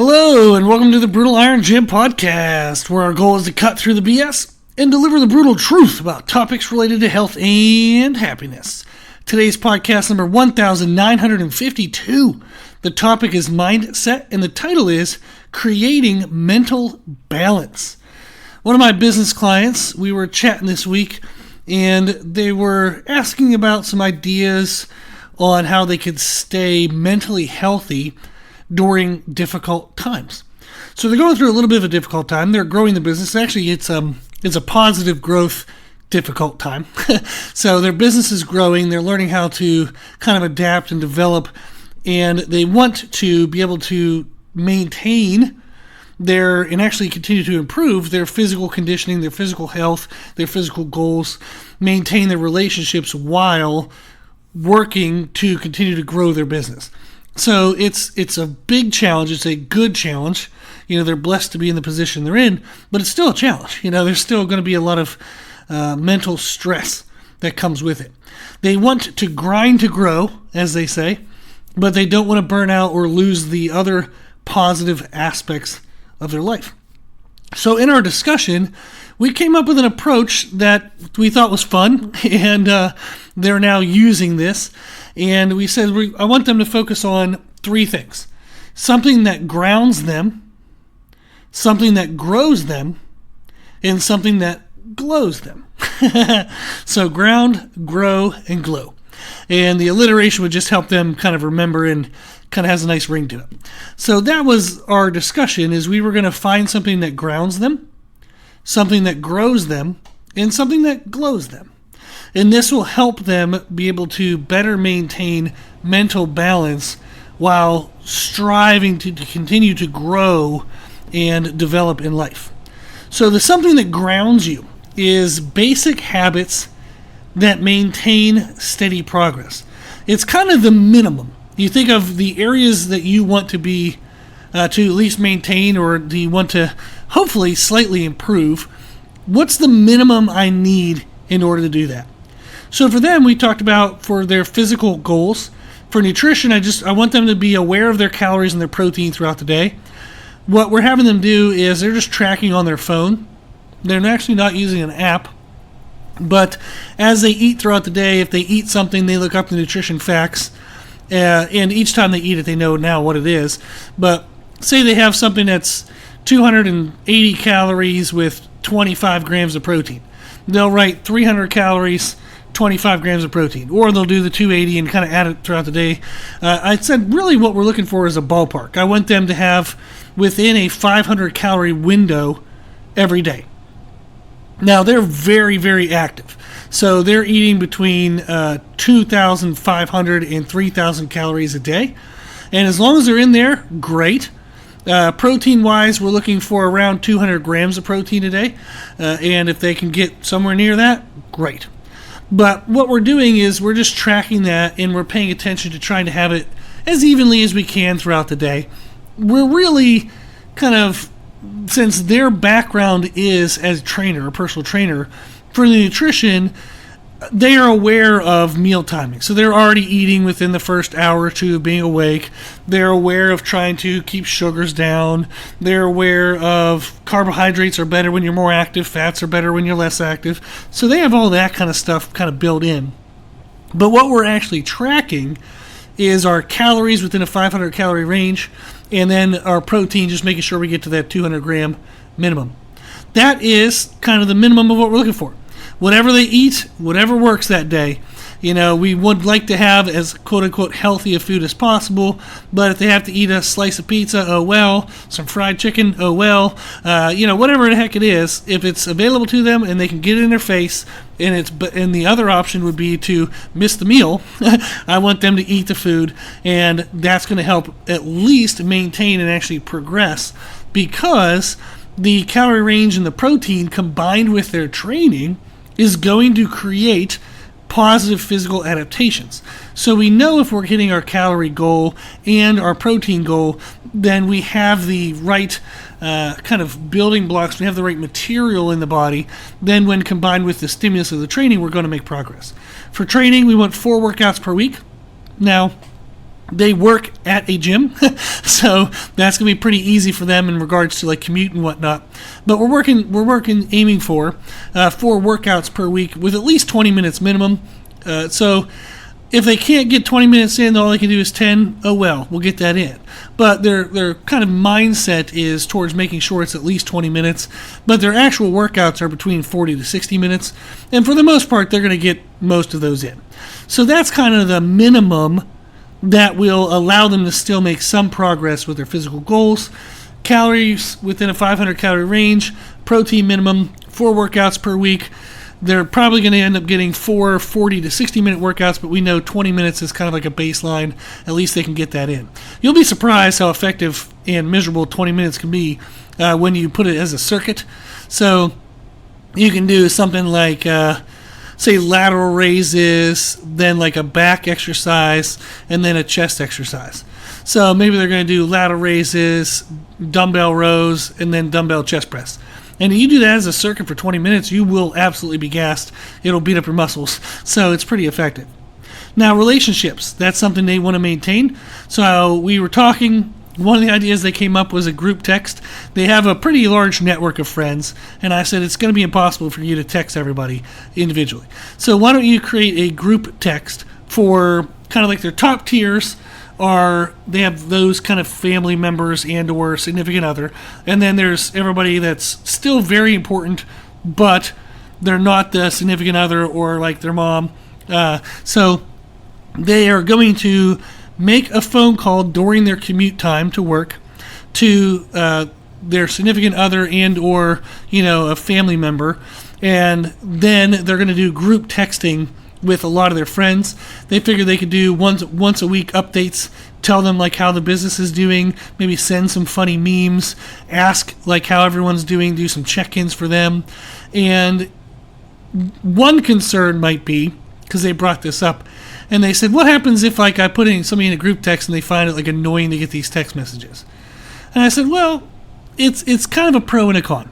Hello, and welcome to the Brutal Iron Gym Podcast, where our goal is to cut through the BS and deliver the brutal truth about topics related to health and happiness. Today's podcast number 1952. The topic is mindset, and the title is Creating Mental Balance. One of my business clients, we were chatting this week, and they were asking about some ideas on how they could stay mentally healthy during difficult times. So they're going through a little bit of a difficult time. They're growing the business. Actually, it's a positive growth difficult time. So their business is growing. They're learning how to kind of adapt and develop, and they want to be able to maintain and actually continue to improve their physical conditioning, their physical health, their physical goals, maintain their relationships while working to continue to grow their business. So it's a big challenge. It's a good challenge. They're blessed to be in the position they're in, but it's still a challenge. There's still going to be a lot of mental stress that comes with it. They want to grind to grow, as they say, but they don't want to burn out or lose the other positive aspects of their life. So in our discussion, we came up with an approach that we thought was fun, and they're now using this. And we said, I want them to focus on three things: something that grounds them, something that grows them, and something that glows them. So ground, grow, and glow. And the alliteration would just help them kind of remember and kind of has a nice ring to it. So that was our discussion, is we were going to find something that grounds them, something that grows them, and something that glows them. And this will help them be able to better maintain mental balance while striving to continue to grow and develop in life. So the something that grounds you is basic habits that maintain steady progress. It's kind of the minimum. You think of the areas that you want to be, to at least maintain, or do you want to hopefully slightly improve. What's the minimum I need in order to do that? So for them, we talked about for their physical goals. For nutrition, I want them to be aware of their calories and their protein throughout the day. What we're having them do is they're just tracking on their phone. They're actually not using an app. But as they eat throughout the day, if they eat something, they look up the nutrition facts. And each time they eat it, they know now what it is. But say they have something that's 280 calories with 25 grams of protein. They'll write 300 calories, 25 grams of protein, or they'll do the 280 and kind of add it throughout the day. I said really what we're looking for is a ballpark. I want them to have within a 500 calorie window every day. Now they're very, very active. So they're eating between 2,500 and 3,000 calories a day. And as long as they're in there, great. Protein-wise, we're looking for around 200 grams of protein a day. And if they can get somewhere near that, great. But what we're doing is we're just tracking that, and we're paying attention to trying to have it as evenly as we can throughout the day. We're really kind of, since their background is as a trainer, a personal trainer, for the nutrition, they are aware of meal timing. So they're already eating within the first hour or two of being awake. They're aware of trying to keep sugars down. They're aware of carbohydrates are better when you're more active. Fats are better when you're less active. So they have all that kind of stuff kind of built in. But what we're actually tracking is our calories within a 500 calorie range, and then our protein, just making sure we get to that 200 gram minimum. That is kind of the minimum of what we're looking for. Whatever they eat, whatever works that day. We would like to have as quote-unquote healthy a food as possible, but if they have to eat a slice of pizza, oh well. Some fried chicken, oh well. Whatever the heck it is, if it's available to them and they can get it in their face, and the other option would be to miss the meal, I want them to eat the food, and that's going to help at least maintain and actually progress, because the calorie range and the protein combined with their training is going to create positive physical adaptations. So we know if we're hitting our calorie goal and our protein goal, then we have the right kind of building blocks, we have the right material in the body. Then when combined with the stimulus of the training, we're going to make progress. For training, we want 4 workouts per week. Now, they work at a gym, so that's gonna be pretty easy for them in regards to like commute and whatnot. But we're aiming for 4 workouts per week with at least 20 minutes minimum. So if they can't get 20 minutes in, all they can do is 10. Oh well, we'll get that in. But their kind of mindset is towards making sure it's at least 20 minutes. But their actual workouts are between 40 to 60 minutes, and for the most part, they're going to get most of those in. So that's kind of the minimum that will allow them to still make some progress with their physical goals. Calories within a 500 calorie range, protein minimum, 4 workouts per week. They're probably going to end up getting 4 40 to 60 minute workouts, but we know 20 minutes is kind of like a baseline. At least they can get that in. You'll be surprised how effective and miserable 20 minutes can be when you put it as a circuit. So you can do something like say lateral raises, then like a back exercise, and then a chest exercise. So maybe they're going to do lateral raises, dumbbell rows, and then dumbbell chest press. And you do that as a circuit for 20 minutes, you will absolutely be gassed. It'll beat up your muscles. So it's pretty effective. Now, relationships, that's something they want to maintain. So we were talking, one of the ideas they came up was a group text. They have a pretty large network of friends, and I said it's going to be impossible for you to text everybody individually. So why don't you create a group text for kind of like their top tiers, are they have those kind of family members and or significant other, and then there's everybody that's still very important, but they're not the significant other or like their mom. So they are going to make a phone call during their commute time to work to their significant other and or a family member, and then they're going to do group texting with a lot of their friends. They figure they could do once a week updates, tell them like how the business is doing, maybe send some funny memes, ask like how everyone's doing, do some check-ins for them. And one concern might be, because they brought this up, and they said, what happens if like I put somebody in a group text and they find it like annoying to get these text messages? And I said, well, it's kind of a pro and a con.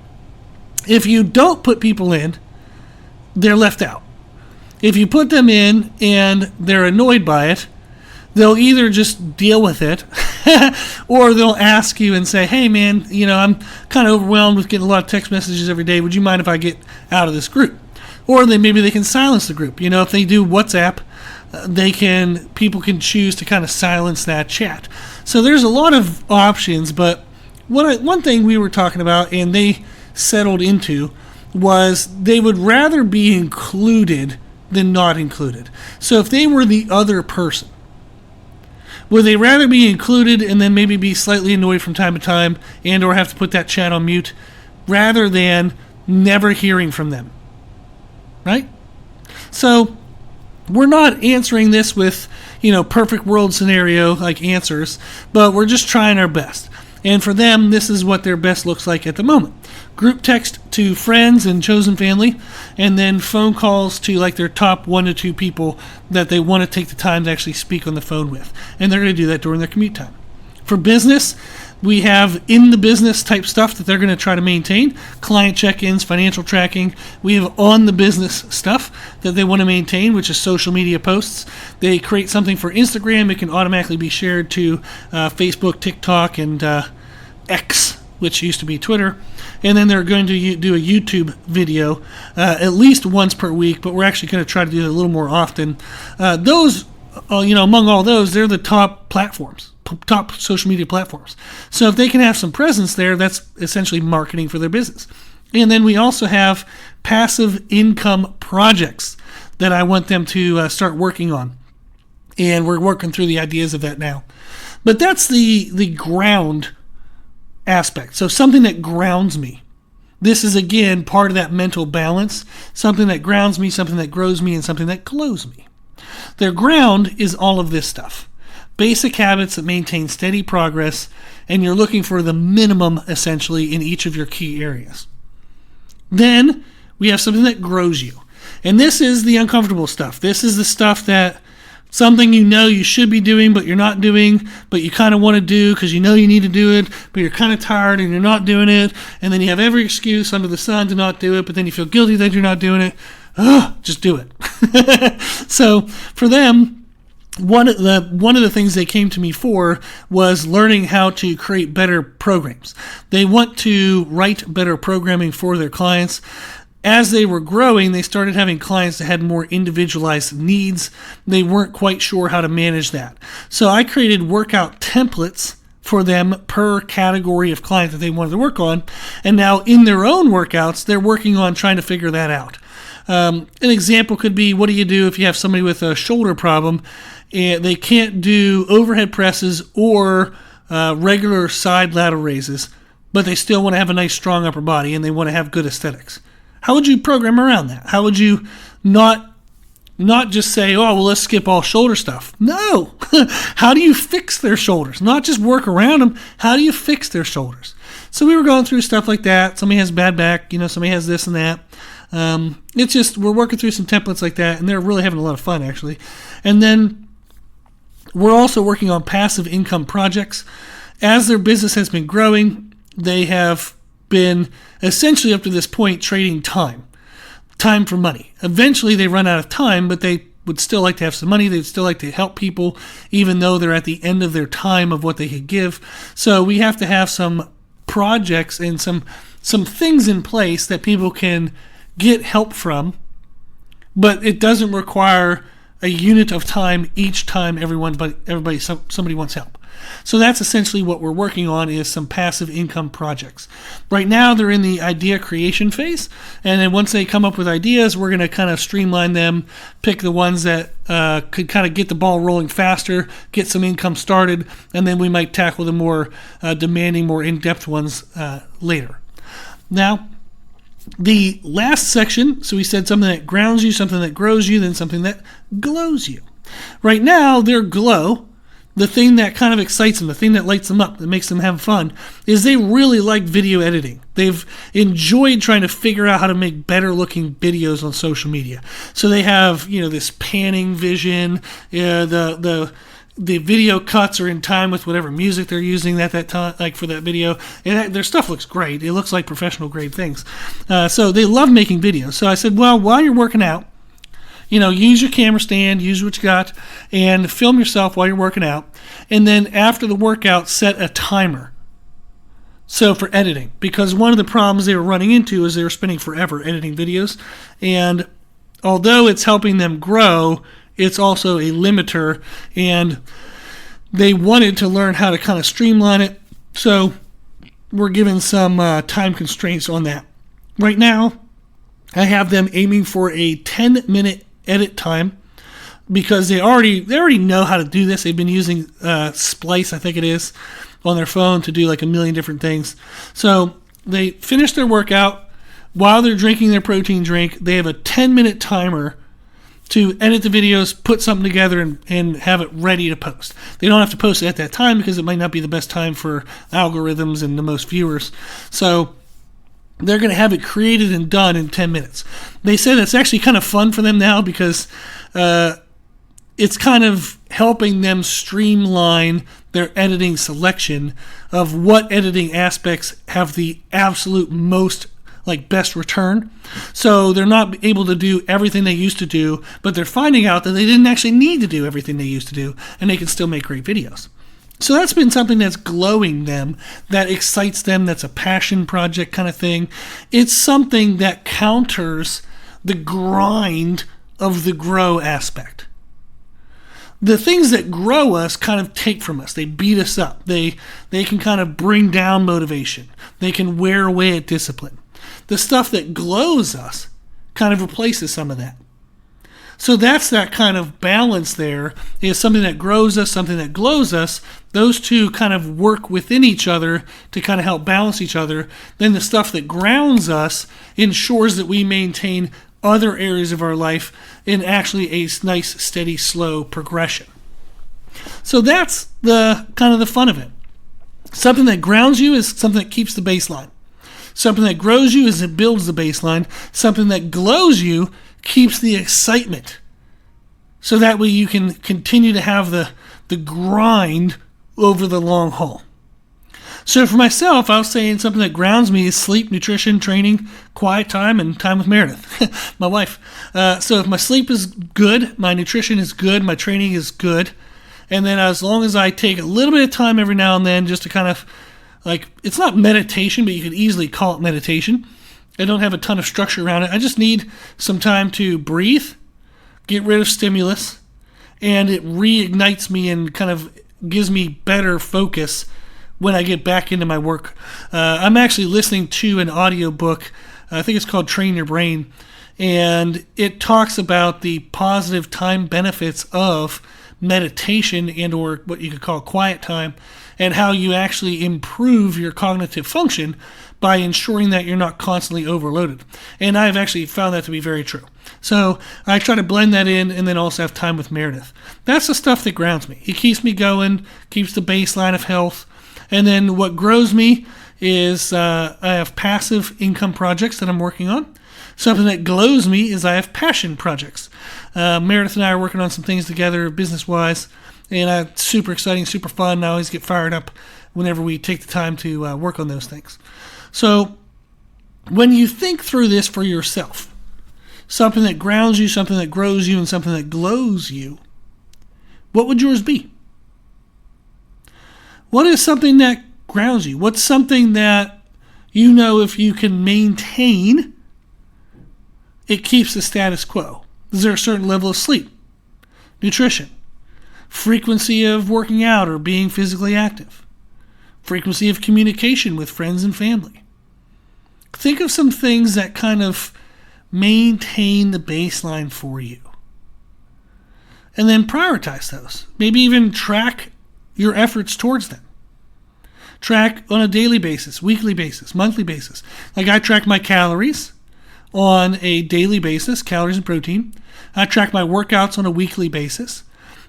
If you don't put people in, they're left out. If you put them in and they're annoyed by it, they'll either just deal with it or they'll ask you and say, hey man, I'm kind of overwhelmed with getting a lot of text messages every day. Would you mind if I get out of this group? Or maybe they can silence the group. If they do WhatsApp, people can choose to kind of silence that chat. So there's a lot of options, but one thing we were talking about and they settled into was they would rather be included than not included. So if they were the other person, would they rather be included and then maybe be slightly annoyed from time to time and or have to put that chat on mute rather than never hearing from them? Right? So we're not answering this with, perfect world scenario like answers, but we're just trying our best. And for them, this is what their best looks like at the moment. Group text to friends and chosen family, and then phone calls to like their top 1 to 2 people that they want to take the time to actually speak on the phone with. And they're going to do that during their commute time. For business, we have in the business type stuff that they're going to try to maintain. Client check-ins, financial tracking. We have on the business stuff that they want to maintain, which is social media posts. They create something for Instagram. It can automatically be shared to Facebook, TikTok, and X, which used to be Twitter. And then they're going to do a YouTube video at least once per week, but we're actually going to try to do it a little more often. Those, among all those, they're the top platforms, top social media platforms. So if they can have some presence there, that's essentially marketing for their business. And then we also have passive income projects that I want them to start working on. And we're working through the ideas of that now. But that's the ground aspect. So something that grounds me. This is, again, part of that mental balance. Something that grounds me, something that grows me, and something that clothes me. Their ground is all of this stuff. Basic habits that maintain steady progress, and you're looking for the minimum, essentially, in each of your key areas. Then we have something that grows you. And this is the uncomfortable stuff. This is the stuff that something you should be doing, but you're not doing, but you kind of want to do because you need to do it, but you're kind of tired and you're not doing it. And then you have every excuse under the sun to not do it, but then you feel guilty that you're not doing it. Just do it. So for them, one of the things they came to me for was learning how to create better programs. They want to write better programming for their clients. As they were growing, they started having clients that had more individualized needs. They weren't quite sure how to manage that. So I created workout templates for them per category of client that they wanted to work on. And now in their own workouts, they're working on trying to figure that out. An example could be, what do you do if you have somebody with a shoulder problem and they can't do overhead presses or regular side lateral raises, but they still want to have a nice strong upper body and they want to have good aesthetics? How would you program around that? How would you not just say, oh, well, let's skip all shoulder stuff? No. How do you fix their shoulders? Not just work around them. How do you fix their shoulders? So we were going through stuff like that. Somebody has bad back, somebody has this and that. It's just, we're working through some templates like that, and they're really having a lot of fun, actually. And then we're also working on passive income projects. As their business has been growing, they have been essentially up to this point trading time for money. Eventually they run out of time, but they would still like to have some money. They'd still like to help people, even though they're at the end of their time of what they could give. So we have to have some projects and some things in place that people can get help from, but it doesn't require a unit of time each time somebody wants help. So that's essentially what we're working on, is some passive income projects. Right now they're in the idea creation phase, and then once they come up with ideas, we're going to kind of streamline them, pick the ones that could kind of get the ball rolling faster, get some income started, and then we might tackle the more demanding, more in-depth ones later. Now, the last section, so we said something that grounds you, something that grows you, then something that glows you. Right now, their glow, the thing that kind of excites them, the thing that lights them up, that makes them have fun, is they really like video editing. They've enjoyed trying to figure out how to make better looking videos on social media. So they have, this panning vision, the video cuts are in time with whatever music they're using at that time, like for that video. And their stuff looks great. It looks like professional grade things. So they love making videos. So I said, well, while you're working out, use your camera stand, use what you got, and film yourself while you're working out. And then after the workout, set a timer. So for editing, because one of the problems they were running into is they were spending forever editing videos. And although it's helping them grow, it's also a limiter, and they wanted to learn how to kind of streamline it. So we're given some time constraints on that. Right now, I have them aiming for a 10-minute edit time, because they already know how to do this. They've been using Splice, I think it is, on their phone to do like a million different things. So they finish their workout. While they're drinking their protein drink, they have a 10-minute timer to edit the videos, put something together, and have it ready to post. They don't have to post it at that time because it might not be the best time for algorithms and the most viewers. So they're going to have it created and done in 10 minutes. They said it's actually kind of fun for them now because it's kind of helping them streamline their editing selection of what editing aspects have the absolute most best return. So they're not able to do everything they used to do, but they're finding out that they didn't actually need to do everything they used to do, and they can still make great videos. So that's been something that's glowing them, that excites them, that's a passion project kind of thing. It's something that counters the grind of the grow aspect. The things that grow us kind of take from us. They beat us up. They can kind of bring down motivation. They can wear away at discipline. The stuff that glows us kind of replaces some of that. So that's that kind of balance there, is something that grows us, something that glows us. Those two kind of work within each other to kind of help balance each other. Then the stuff that grounds us ensures that we maintain other areas of our life in actually a nice, steady, slow progression. So that's the kind of the fun of it. Something that grounds you is something that keeps the baseline. Something that grows you is it builds the baseline. Something that glows you keeps the excitement. So that way you can continue to have the grind over the long haul. So for myself, I was saying something that grounds me is sleep, nutrition, training, quiet time, and time with Meredith, my wife. So if my sleep is good, my nutrition is good, my training is good, and then as long as I take a little bit of time every now and then just to kind of, like, it's not meditation, but you could easily call it meditation. I don't have a ton of structure around it. I just need some time to breathe, get rid of stimulus, and it reignites me and kind of gives me better focus when I get back into my work. I'm actually listening to an audiobook. I think it's called Train Your Brain, and it talks about the positive time benefits of meditation and or what you could call quiet time, and how you actually improve your cognitive function by ensuring that you're not constantly overloaded. And I've actually found that to be very true. So I try to blend that in and then also have time with Meredith. That's the stuff that grounds me. It keeps me going, keeps the baseline of health. And then what grows me is I have passive income projects that I'm working on. Something that glows me is I have passion projects. Meredith and I are working on some things together business-wise, and it's super exciting, super fun. I always get fired up whenever we take the time to work on those things. So when you think through this for yourself, something that grounds you, something that grows you, and something that glows you, what would yours be? What is something that grounds you? What's something that you know if you can maintain, it keeps the status quo? Is there a certain level of sleep, nutrition, frequency of working out or being physically active, frequency of communication with friends and family? Think of some things that kind of maintain the baseline for you. And then prioritize those. Maybe even track your efforts towards them. Track on a daily basis, weekly basis, monthly basis. Like I track my calories on a daily basis, calories and protein. I track my workouts on a weekly basis.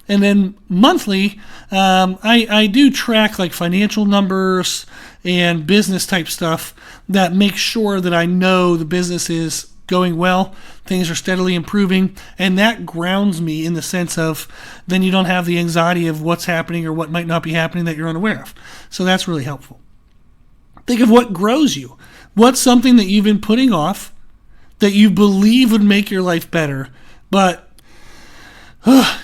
And then monthly, I do track like financial numbers and business type stuff that makes sure that I know the business is going well, things are steadily improving, and that grounds me in the sense of then you don't have the anxiety of what's happening or what might not be happening that you're unaware of. So that's really helpful. Think of what grows you. What's something that you've been putting off that you believe would make your life better, but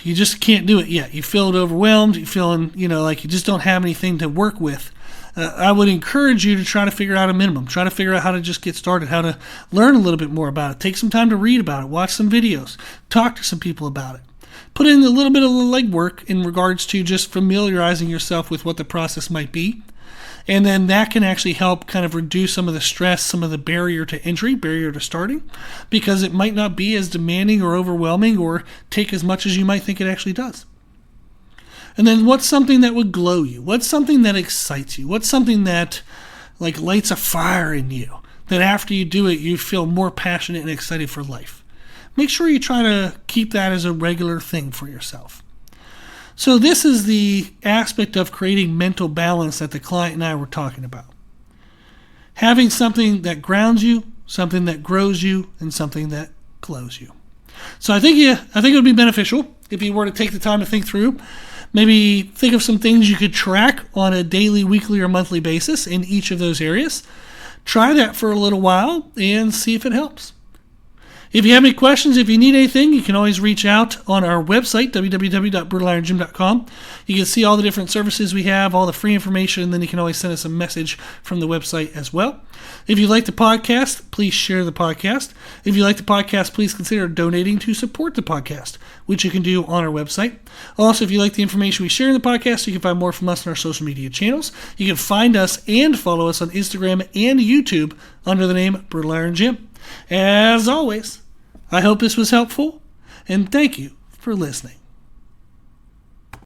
you just can't do it yet. You feel overwhelmed. You're feeling, like you just don't have anything to work with. I would encourage you to try to figure out a minimum. Try to figure out how to just get started, how to learn a little bit more about it. Take some time to read about it. Watch some videos. Talk to some people about it. Put in a little bit of the legwork in regards to just familiarizing yourself with what the process might be. And then that can actually help kind of reduce some of the stress, some of the barrier to entry, barrier to starting, because it might not be as demanding or overwhelming or take as much as you might think it actually does. And then what's something that would glow you? What's something that excites you? What's something that like lights a fire in you that after you do it, you feel more passionate and excited for life? Make sure you try to keep that as a regular thing for yourself. So this is the aspect of creating mental balance that the client and I were talking about. Having something that grounds you, something that grows you, and something that glows you. So I think it would be beneficial if you were to take the time to think through. Maybe think of some things you could track on a daily, weekly, or monthly basis in each of those areas. Try that for a little while and see if it helps. If you have any questions, if you need anything, you can always reach out on our website, www.brutalirongym.com. You can see all the different services we have, all the free information, and then you can always send us a message from the website as well. If you like the podcast, please share the podcast. If you like the podcast, please consider donating to support the podcast, which you can do on our website. Also, if you like the information we share in the podcast, you can find more from us on our social media channels. You can find us and follow us on Instagram and YouTube under the name Brutal Iron Gym. As always, I hope this was helpful, and thank you for listening.